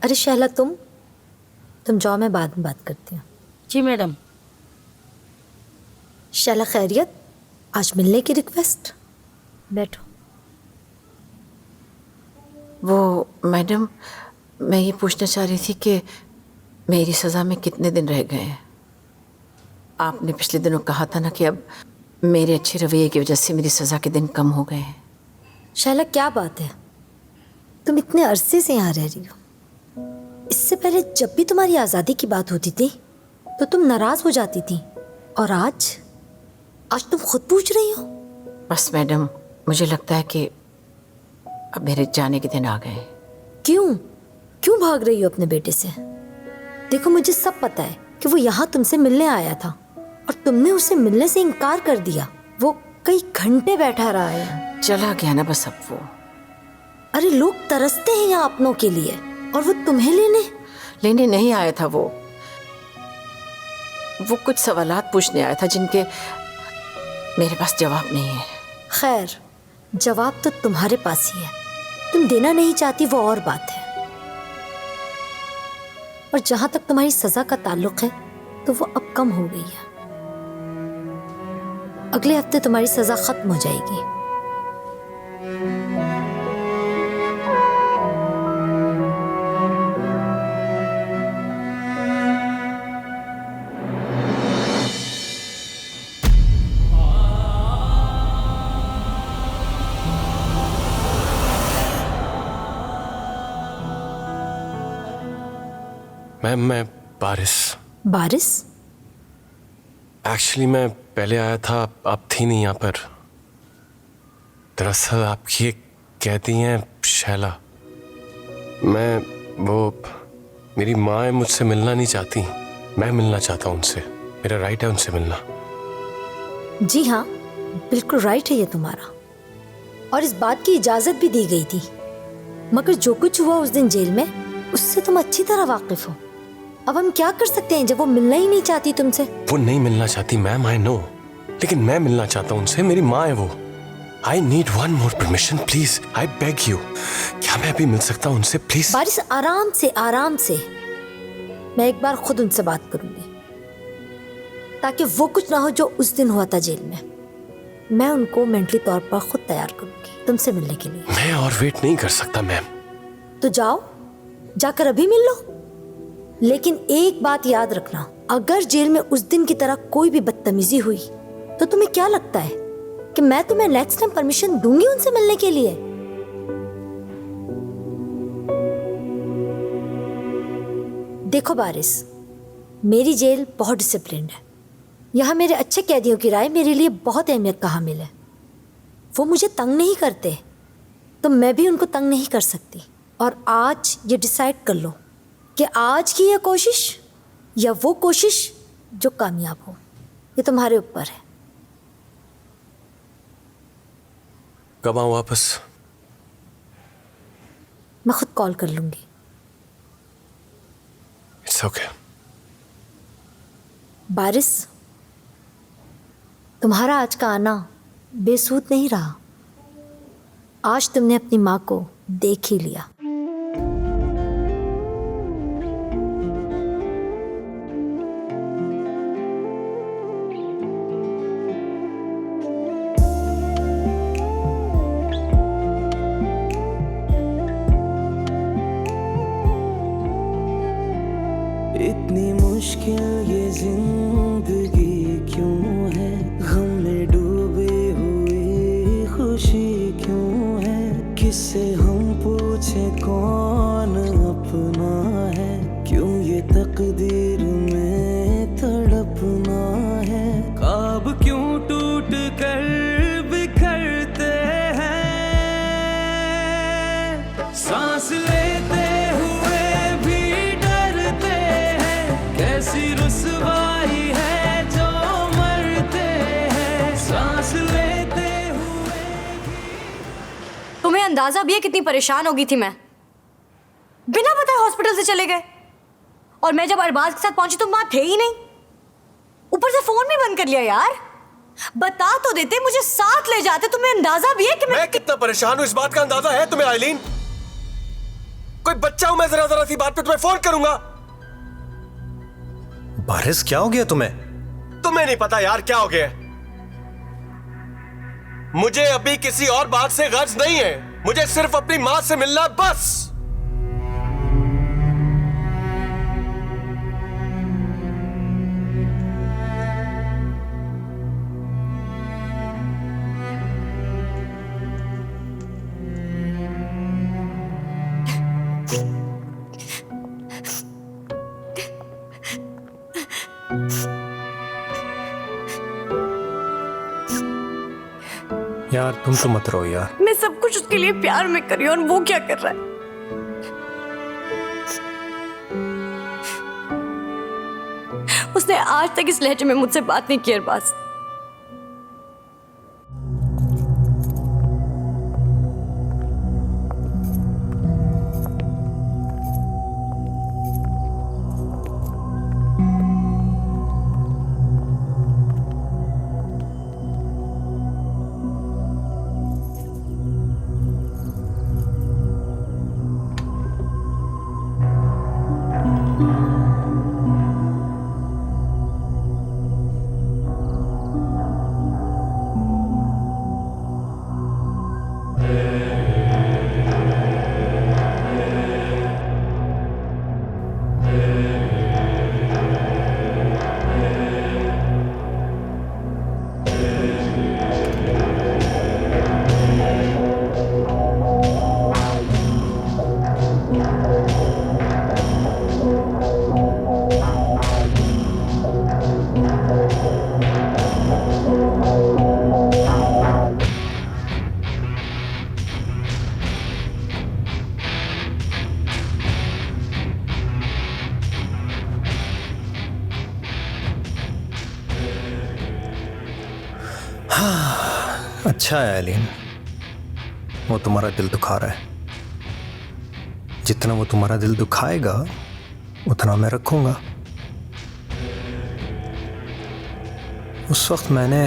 अरे शैला, तुम जाओ, मैं बाद में बात करती हूँ। जी मैडम। शैला खैरियत, आज मिलने की रिक्वेस्ट। बैठो। वो मैडम, मैं ये पूछना चाह रही थी कि मेरी सज़ा में कितने दिन रह गए हैं? आपने पिछले दिनों कहा था ना कि अब मेरे अच्छे रवैये की वजह से मेरी सज़ा के दिन कम हो गए हैं। शैला, क्या बात है, तुम इतने अरसे से यहाँ रह रही हो। इससे पहले जब भी तुम्हारी आज़ादी की बात होती थी तो तुम नाराज हो जाती थी, और आज तुम खुद पूछ रही हो। बस मैडम, मुझे लगता है कि अब मेरे जाने के दिन आ गए हैं। क्यों भाग रही हो अपने बेटे से? देखो, मुझे सब पता है कि वो यहाँ तुमसे मिलने आया था और तुमने उसे मिलने से इनकार कर दिया। वो कई घंटे बैठा रहा है। चला गया ना बस अब वो। अरे लोग तरसते हैं यहाँ अपनों के लिए, और वो तुम्हें लेने नहीं आया था। वो कुछ सवालात पूछने आया था जिनके मेरे पास जवाब नहीं है। खैर, जवाब तो तुम्हारे पास ही है। तुम देना नहीं चाहती वो और बात है। और जहां तक तुम्हारी सजा का ताल्लुक है तो वो अब कम हो गई है। अगले हफ्ते तुम्हारी सजा खत्म हो जाएगी। मैम, मैं बारिश? एक्चुअली मैं पहले आया था, आप थी नहीं यहाँ पर। दरअसल आप ये कहती हैं शैला, मेरी माँ है, मुझसे मिलना नहीं चाहती। मैं मिलना चाहता हूँ उनसे। मेरा राइट है उनसे मिलना। जी हाँ, बिल्कुल राइट है ये तुम्हारा, और इस बात की इजाजत भी दी गई थी। मगर जो कुछ हुआ उस दिन जेल में, उससे तुम अच्छी तरह वाकिफ हो। अब हम क्या कर सकते हैं जब वो मिलना ही नहीं चाहती तुमसे? वो नहीं मिलना चाहती मैम, आई नो, लेकिन मैं मिलना चाहता हूँ उनसे। मेरी माँ है वो। I need one more permission please, I beg you. क्या मैं अभी मिल सकता हूँ उनसे प्लीज? बारिश, आराम से। मैं एक बार खुद उनसे बात करूंगी, ताकि वो कुछ ना हो जो उस दिन हुआ था जेल में। मैं उनको मेंटली तौर पर खुद तैयार करूंगी तुमसे मिलने के लिए। मैं और वेट नहीं कर सकता मैम। तो जाओ, जाकर अभी मिल लो। लेकिन एक बात याद रखना, अगर जेल में उस दिन की तरह कोई भी बदतमीजी हुई तो तुम्हें क्या लगता है कि मैं तुम्हें नेक्स्ट टाइम परमिशन दूंगी उनसे मिलने के लिए? देखो बारिश, मेरी जेल बहुत डिसिप्लिन्ड है। यहाँ मेरे अच्छे कैदियों की राय मेरे लिए बहुत अहमियत का हामिल है। वो मुझे तंग नहीं करते, तो मैं भी उनको तंग नहीं कर सकती। और आज ये डिसाइड कर लो कि आज की ये कोशिश या वो कोशिश जो कामयाब हो। ये तुम्हारे ऊपर है। कब आऊं वापस? मैं खुद कॉल कर लूंगी। It's okay. बारिश, तुम्हारा आज का आना बेसूद नहीं रहा। आज तुमने अपनी माँ को देख ही लिया। इतनी मुश्किल ये जिंदगी क्यों है? गम में डूबी हुई खुशी क्यों है? किससे हम पूछे कौन अपना है? क्यों ये तकदीर में तड़पना है? ख्वाब क्यों टूट कर बिखरते हैं? सांस लेते हुए भी डरते हैं। कैसी रुसवाई है जो मरते हैं। सांस लेते हुए। तुम्हें अंदाजा भी है कितनी परेशान हो गई थी मैं? बिना बताए हॉस्पिटल से चले गए, और मैं जब अरबाज के साथ पहुंची तुम वहां थे ही नहीं। ऊपर से फोन भी बंद कर लिया। यार बता तो देते, मुझे साथ ले जाते। तुम्हें अंदाजा भी है कि मैं कितना परेशान हूं, इस बात का अंदाजा है तुम्हें आइलीन? कोई बच्चा हूं मैं जरा जरा सी बात पे तुम्हें फोन करूंगा। बारिश क्या हो गया तुम्हें? तुम्हें नहीं पता यार क्या हो गया। मुझे अभी किसी और बात से गर्ज नहीं है, मुझे सिर्फ अपनी मां से मिलना बस। यार तुम तो मत रो यार। मैं सब कुछ उसके लिए प्यार में कर रही हूँ और वो क्या कर रहा है? उसने आज तक इस लहजे में मुझसे बात नहीं की अरबाज। अच्छा है एलिन, वो तुम्हारा दिल दुखा रहा है। जितना वो तुम्हारा दिल दुखाएगा उतना मैं रखूंगा। उस वक्त मैंने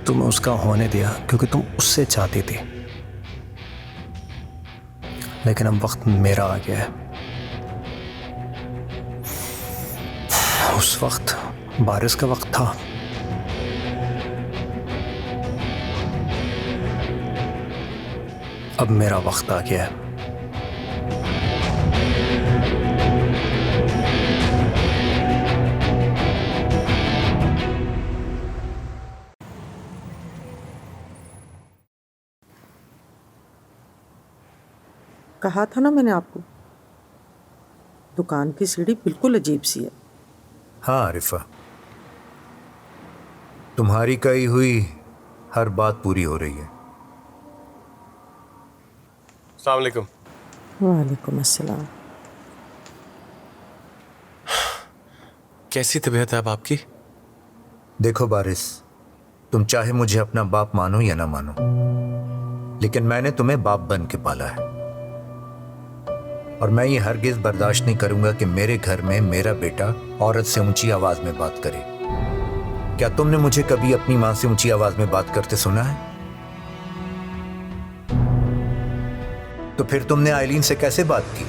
तुम्हें उसका होने दिया क्योंकि तुम उससे चाहती थी, लेकिन अब वक्त मेरा आ गया है। उस वक्त बारिश का वक्त था, अब मेरा वक्त आ गया है। कहा था ना मैंने आपको, दुकान की सीढ़ी बिल्कुल अजीब सी है। हाँ आरिफा, तुम्हारी कही हुई हर बात पूरी हो रही है। अस्सलाम वालेकुम। वालेकुम अस्सलाम। कैसी तबीयत है अब आपकी? देखो बारिश, तुम चाहे मुझे अपना बाप मानो या ना मानो, लेकिन मैंने तुम्हें बाप बन के पाला है, और मैं ये हरगिज बर्दाश्त नहीं करूंगा कि मेरे घर में मेरा बेटा औरत से ऊंची आवाज में बात करे। क्या तुमने मुझे कभी अपनी मां से ऊंची आवाज में बात करते सुना है? तो फिर तुमने आइलीन से कैसे बात की?